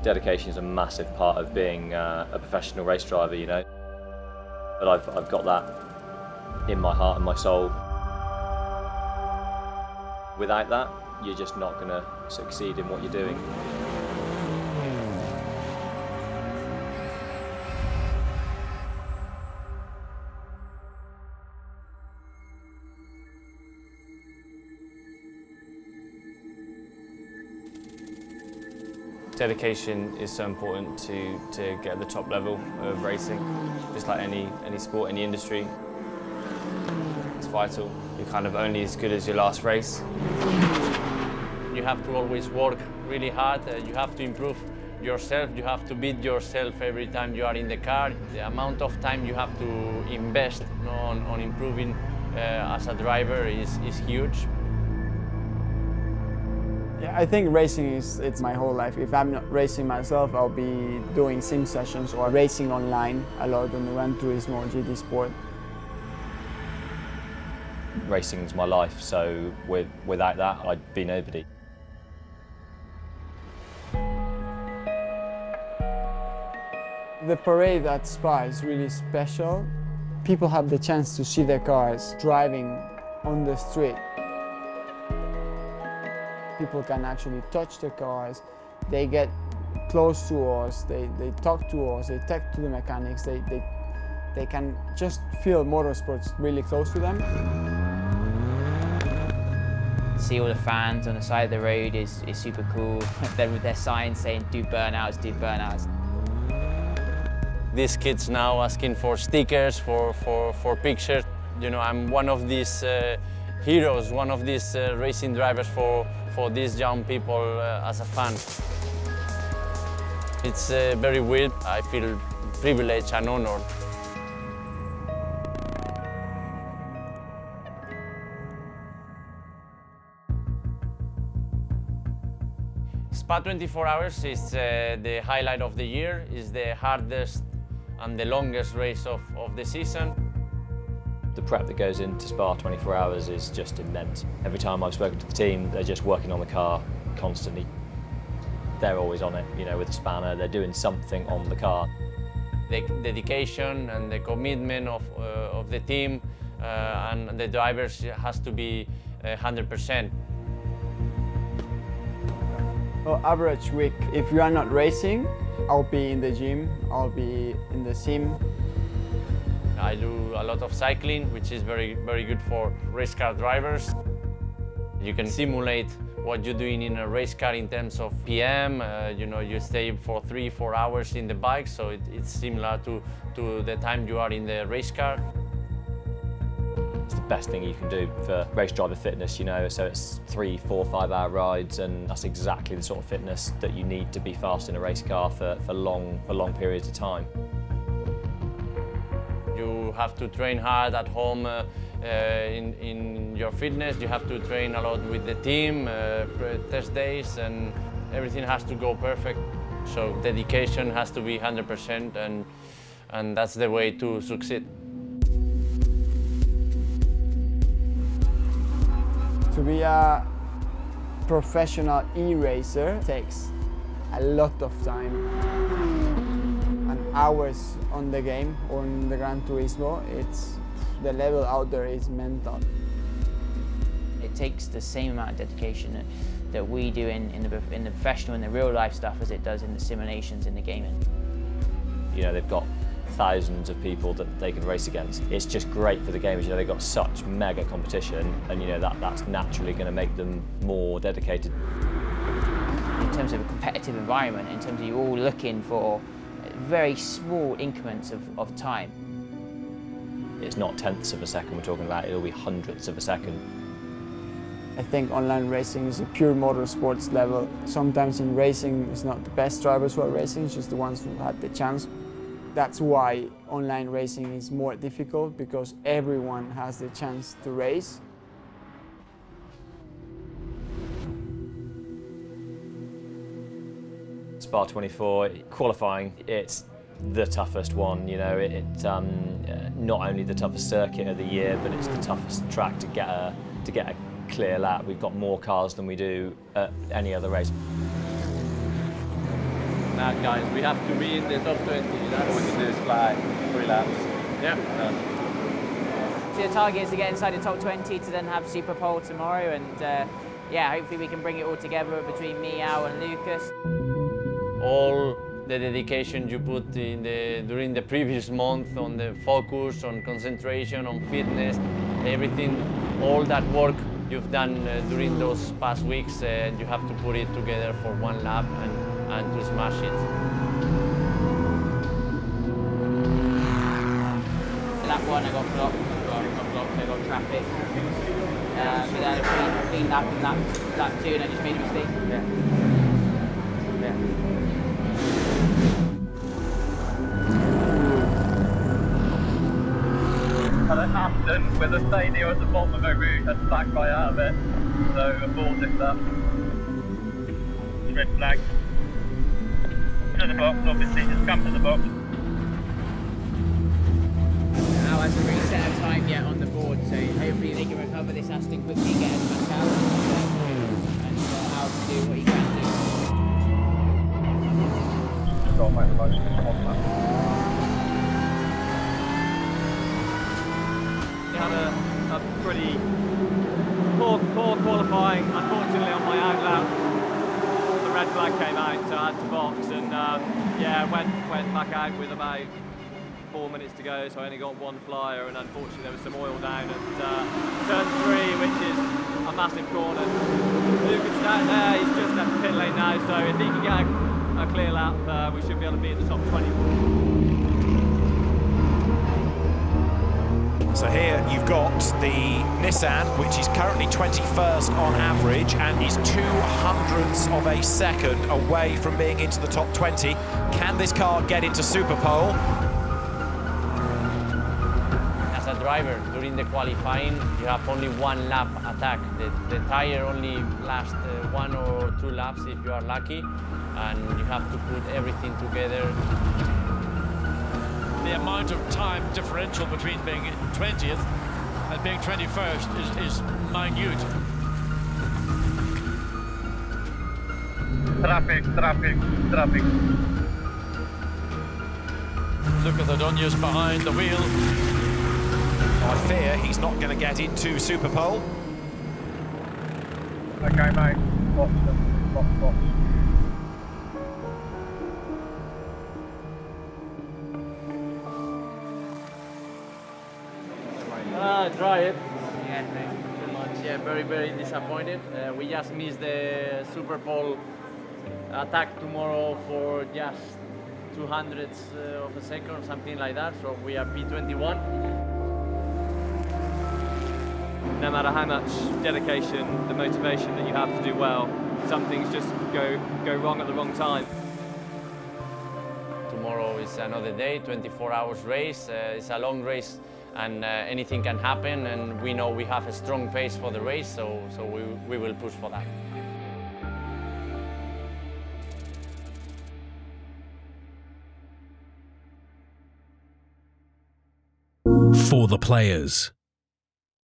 Dedication is a massive part of being a professional race driver, you know. But I've got that in my heart and my soul. Without that, you're just not going to succeed in what you're doing. Dedication is so important to get at the top level of racing. Just like any sport, any industry, it's vital. You're kind of only as good as your last race. You have to always work really hard. You have to improve yourself. You have to beat yourself every time you are in the car. The amount of time you have to invest on improving as a driver is huge. Yeah, I think racing it's my whole life. If I'm not racing myself, I'll be doing sim sessions or racing online a lot on the Gran Turismo GT Sport. Racing's my life, so without that, I'd be nobody. The parade at Spa is really special. People have the chance to see their cars driving on the street. People can actually touch the cars, they get close to us, they talk to us, they talk to the mechanics, they can just feel motorsports really close to them. See all the fans on the side of the road is super cool. Then with their signs saying do burnouts, do burnouts. These kids now asking for stickers, for pictures. You know, I'm one of these heroes, one of these racing drivers for these young people as a fan. It's very weird. I feel privileged and honored. Spa 24 hours is the highlight of the year. It's the hardest and the longest race of the season. The prep that goes into Spa 24 hours is just immense. Every time I've spoken to the team, they're just working on the car constantly. They're always on it, you know, with a spanner, they're doing something on the car. The dedication and the commitment of the team and the drivers has to be 100%. Well, average week, if you are not racing, I'll be in the gym, I'll be in the sim. I do a lot of cycling, which is very good for race car drivers. You can simulate what you're doing in a race car in terms of PM. You know, you stay for 3-4 hours in the bike, so it's similar to the time you are in the race car. It's the best thing you can do for race driver fitness, you know, so it's 3, 4, 5 hour rides, and that's exactly the sort of fitness that you need to be fast in a race car for long periods of time. You have to train hard at home in your fitness. You have to train a lot with the team, test days, and everything has to go perfect. So dedication has to be 100%, and that's the way to succeed. To be a professional e-racer takes a lot of time and hours on the game, on the Gran Turismo. The level out there is mental. It takes the same amount of dedication that we do in the professional and the real life stuff as it does in the simulations in the gaming. You know, they've got thousands of people that they can race against. It's just great for the gamers. You know, they've got such mega competition, and you know that's naturally going to make them more dedicated. In terms of a competitive environment, in terms of you're all looking for very small increments of time. It's not tenths of a second we're talking about, it'll be hundredths of a second. I think online racing is a pure motorsports level. Sometimes in racing, it's not the best drivers who are racing, it's just the ones who had the chance. That's why online racing is more difficult, because everyone has the chance to race. Spa 24, qualifying, it's the toughest one, you know, it's not only the toughest circuit of the year, but it's the toughest track to get a clear lap. We've got more cars than we do at any other race. out, guys. We have to be in the top 20. That's All we can do is fly 3 laps. yeah. So the target is to get inside the top 20 to then have Super Pole tomorrow, and yeah, hopefully we can bring it all together between me, Al, and Lucas. All the dedication you put in during the previous month on the focus, on concentration, on fitness, everything, all that work you've done during those past weeks, you have to put it together for one lap and to smash it. Lap 1 I got blocked, I got traffic. But then a clean lap in lap 2 and I just made a mistake. Yeah. And at Hampton, with a failure at the bottom of a route, had to back right out of it. So aborted that. Red flag. To the box, obviously, just come to the box. Al hasn't really set a time yet on the board, so hopefully they can recover this Aston quickly and get us back out. And Al can do what he can do. Just got to make the most of this one lap. Had a pretty poor qualifying. Unfortunately, on my out lap, the red flag came out, so I had to box, and yeah, went back out with about 4 minutes to go, so I only got one flyer, and unfortunately there was some oil down at turn 3, which is a massive corner. Lucas down there, he's just left the pit lane now, so if he can get a clear lap, we should be able to be in the top 20. So here you've got the Nissan, which is currently 21st on average and is 0.02 of a second away from being into the top 20. Can this car get into Super Pole? As a driver, during the qualifying, you have only one lap attack. The tire only lasts 1 or 2 laps if you are lucky, and you have to put everything together. The amount of time differential between being 20th and being 21st is minute. Traffic. Lucas Adonius behind the wheel. I fear he's not going to get into Super Pole. Okay, mate. Box. Try it. Yeah, thank you so much. Yeah, very disappointed. We just missed the Super Pole attack tomorrow for just 200ths of a second, something like that. So we are P21. No matter how much dedication, the motivation that you have to do well, some things just go wrong at the wrong time. Tomorrow is another day, 24 hours race. It's a long race, and anything can happen, and we know we have a strong pace for the race, so we will push for that. For the players.